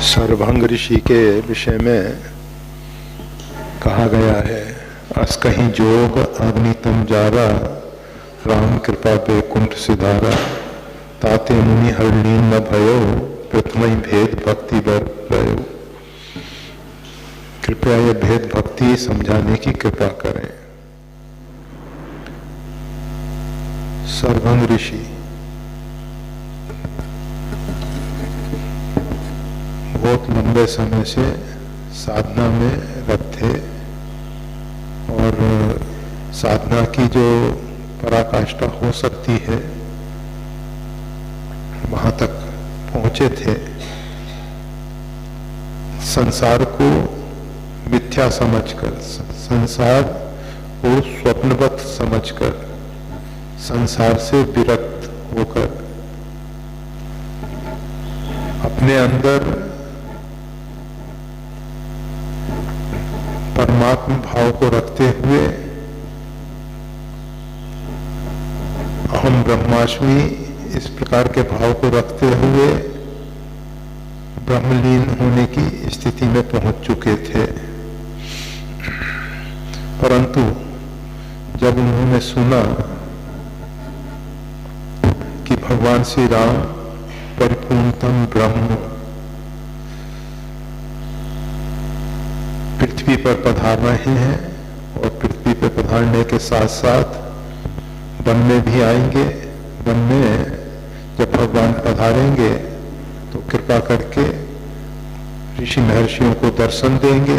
सर्वभंग ऋषि के विषय में कहा गया है, अस कहीं जोग अग्नितम जारा, राम कृपा बैकुंठ सिधारा, ताते मुनि हरलीन न भयो, प्रथम भेद भक्ति बर भयो। कृपया ये भेद भक्ति समझाने की कृपा करें। सर्वभंग ऋषि बहुत लंबे समय से साधना में रत थे और साधना की जो पराकाष्ठा हो सकती है वहां तक पहुंचे थे। संसार को मिथ्या समझकर, संसार को स्वप्नवत समझकर, संसार से विरक्त होकर अपने अंदर परमात्मा भाव को रखते हुए अहम ब्रह्मास्मि इस प्रकार के भाव को रखते हुए ब्रह्मलीन होने की स्थिति में पहुंच चुके थे। परंतु जब उन्होंने सुना कि भगवान श्री राम परिपूर्णतम ब्रह्म पृथ्वी पर पधार रहे हैं और पृथ्वी पर पधारने के साथ साथ वन में भी आएंगे, वन में जब भगवान पधारेंगे तो कृपा करके ऋषि महर्षियों को दर्शन देंगे।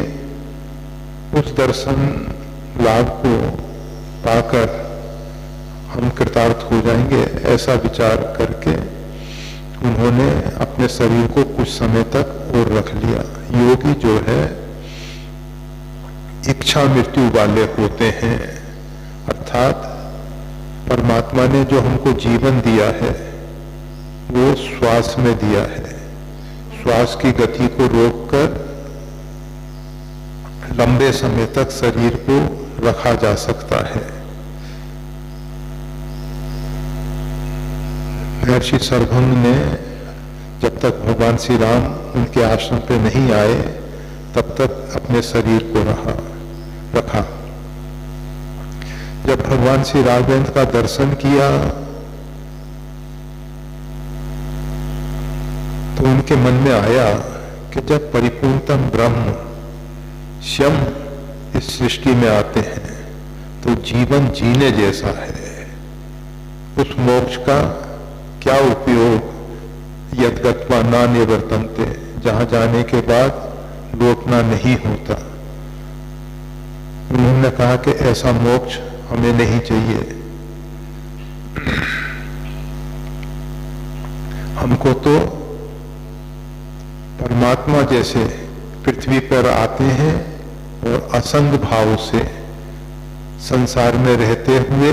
उस दर्शन लाभ को पाकर हम कृतार्थ हो जाएंगे, ऐसा विचार करके उन्होंने अपने शरीर को कुछ समय तक और रख लिया। योगी जो है इच्छा मृत्यु वाले होते हैं, अर्थात परमात्मा ने जो हमको जीवन दिया है वो श्वास में दिया है। श्वास की गति को रोककर लंबे समय तक शरीर को रखा जा सकता है। महर्षि सर्वभंग ने जब तक भगवान श्री राम उनके आश्रम पे नहीं आए तब तक अपने शरीर को रखा। जब भगवान श्री राघवेंद्र का दर्शन किया तो उनके मन में आया कि जब परिपूर्णतम ब्रह्म स्वयं इस सृष्टि में आते हैं तो जीवन जीने जैसा है। उस मोक्ष का क्या उपयोग यद्गत्वा न निवर्तन्ते, जहां जाने के बाद लौटना नहीं होता। उन्होंने कहा कि ऐसा मोक्ष हमें नहीं चाहिए, हमको तो परमात्मा जैसे पृथ्वी पर आते हैं और असंग भाव से संसार में रहते हुए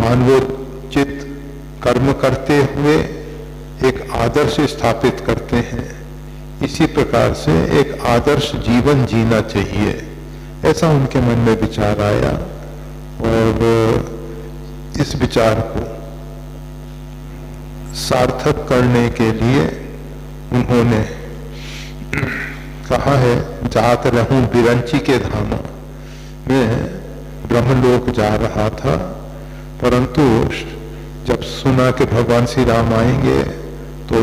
मानवोचित कर्म करते हुए एक आदर्श स्थापित करते हैं। इसी प्रकार से एक आदर्श जीवन जीना चाहिए, ऐसा उनके मन में विचार आया। और इस विचार को सार्थक करने के लिए उन्होंने कहा है, जात रहूं बिरंची के धामा। मैं ब्रह्मलोक जा रहा था, परंतु जब सुना कि भगवान श्री राम आएंगे तो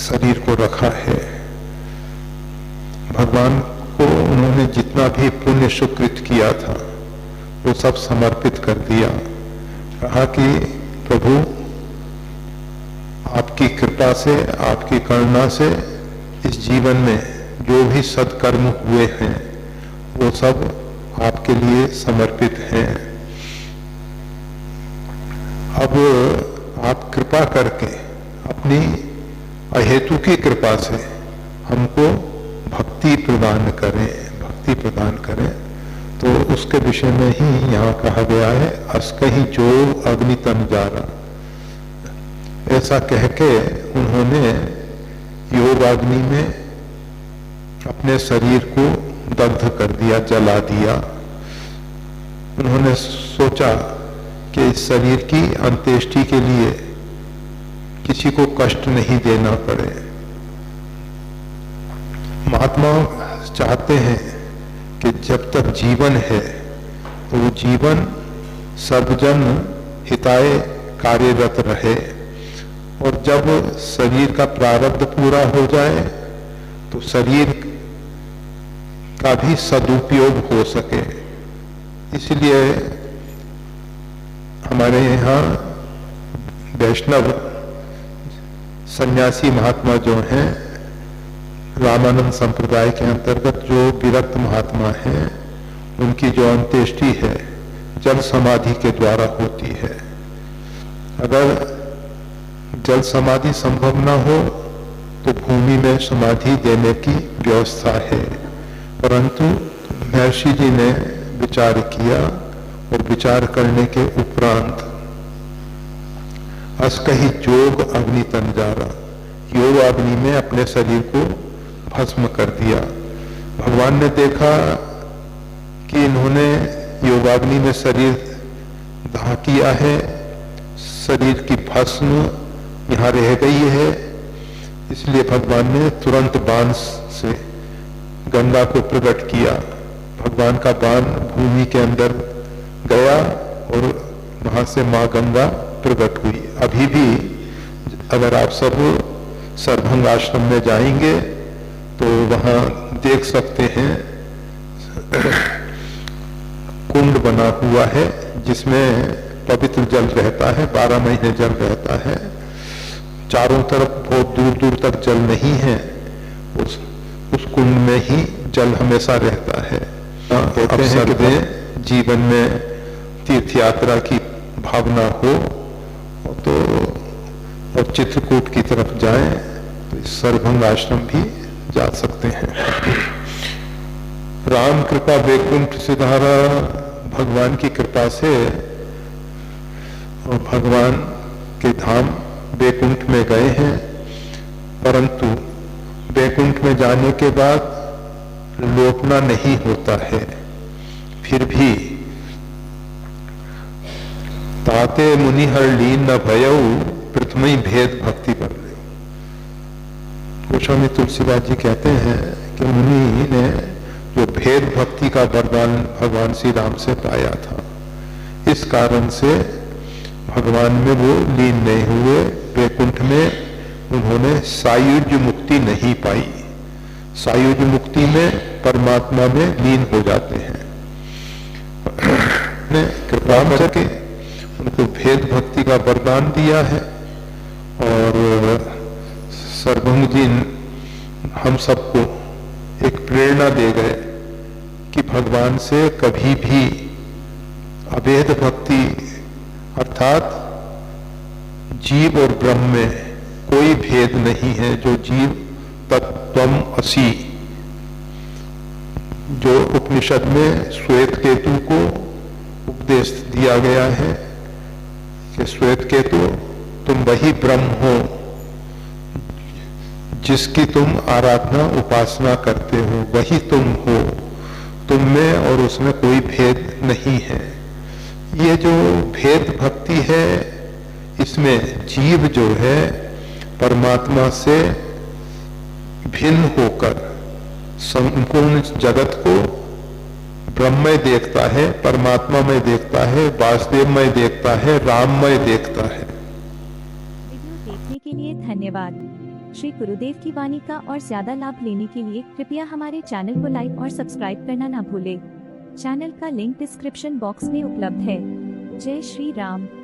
शरीर को रखा है। भगवान को उन्होंने जितना भी पुण्य सुकृत किया था वो सब समर्पित कर दिया। कहा कि प्रभु आपकी कृपा से, आपकी करुणा से इस जीवन में जो भी सत्कर्म हुए हैं वो सब आपके लिए समर्पित हैं। अब आप कृपा करके अपनी अहेतु की कृपा से हमको भक्ति प्रदान करें, भक्ति प्रदान करें। तो उसके विषय में ही यहाँ कहा गया है, अस कहीं जो अग्नितम जारा। ऐसा कह के उन्होंने योगाग्नि में अपने शरीर को दग्ध कर दिया, जला दिया। उन्होंने सोचा कि इस शरीर की अंत्येष्टि के लिए किसी को कष्ट नहीं देना पड़े। महात्मा चाहते हैं कि जब तक जीवन है तो वो जीवन सर्वजन हिताय कार्यरत रहे, और जब शरीर का प्रारब्ध पूरा हो जाए तो शरीर का भी सदुपयोग हो सके। इसलिए हमारे यहाँ वैष्णव सन्यासी महात्मा जो हैं, रामानंद संप्रदाय के अंतर्गत जो विरक्त महात्मा हैं, उनकी जो अंत्येष्टि है जल समाधि के द्वारा होती है। अगर जल समाधि संभव न हो तो भूमि में समाधि देने की व्यवस्था है, परंतु महर्षि जी ने विचार किया और विचार करने के उपरांत अस्कहि जोग अग्नि तंजारा, योग अग्नि में अपने शरीर को भस्म कर दिया। भगवान ने देखा कि इन्होंने योगाग्नि में शरीर दाह किया है, शरीर की भस्म यहाँ रह गई है, इसलिए भगवान ने तुरंत बाण से गंगा को प्रकट किया। भगवान का बाण भूमि के अंदर गया और वहां से मां गंगा प्रकट हुई। अभी भी अगर आप सब सरभंग आश्रम में जाएंगे तो वहां देख सकते हैं कुंड बना हुआ है जिसमें पवित्र जल रहता है, 12 महीने जल रहता है। चारों तरफ बहुत दूर दूर तक जल नहीं है, उस कुंड में ही जल हमेशा रहता है। कहते हैं कि जीवन में तीर्थ यात्रा की भावना हो तो और चित्रकूट की तरफ जाएं तो इस सरभंग आश्रम भी जा सकते हैं। राम कृपा वैकुंठ सिधारा, भगवान की कृपा से और भगवान के धाम वैकुंठ में गए हैं, परंतु वैकुंठ में जाने के बाद लौटना नहीं होता है। फिर भी ताते मुनि हर लीन न भयऊ प्रथमई भेद भक्ति कर ले। गोस्वामी तुलसीदास जी कहते हैं कि मुनि ने जो भेद भक्ति का वरदान भगवान श्री राम से पाया था, इस कारण से भगवान में वो लीन नहीं हुए। वैकुंठ में उन्होंने सायुज्य मुक्ति नहीं पाई। सायुज्य मुक्ति में परमात्मा में लीन हो जाते हैं। ने कृपा करके उनको भेद भक्ति का वरदान दिया है, और सरभंग जी हम सबको एक प्रेरणा दे गए कि भगवान से कभी भी अभेद भक्ति अर्थात जीव और ब्रह्म में कोई भेद नहीं है। जो जीव तत्त्वम असि, जो उपनिषद में श्वेत केतु को उपदेश दिया गया है कि श्वेत केतु तुम वही ब्रह्म हो जिसकी तुम आराधना उपासना करते हो, वही तुम हो, तुम में और उसमें कोई भेद नहीं है। ये जो भेद भक्ति है, इसमें जीव जो है परमात्मा से भिन्न होकर संपूर्ण जगत को ब्रह्ममय देखता है, परमात्मा में देखता है, वासुदेवमय देखता है, राममय देखता है। वीडियो देखने के लिए धन्यवाद। श्री गुरुदेव की वाणी का और ज्यादा लाभ लेने के लिए कृपया हमारे चैनल को लाइक और सब्सक्राइब करना ना भूले। चैनल का लिंक डिस्क्रिप्शन बॉक्स में उपलब्ध है। जय श्री राम।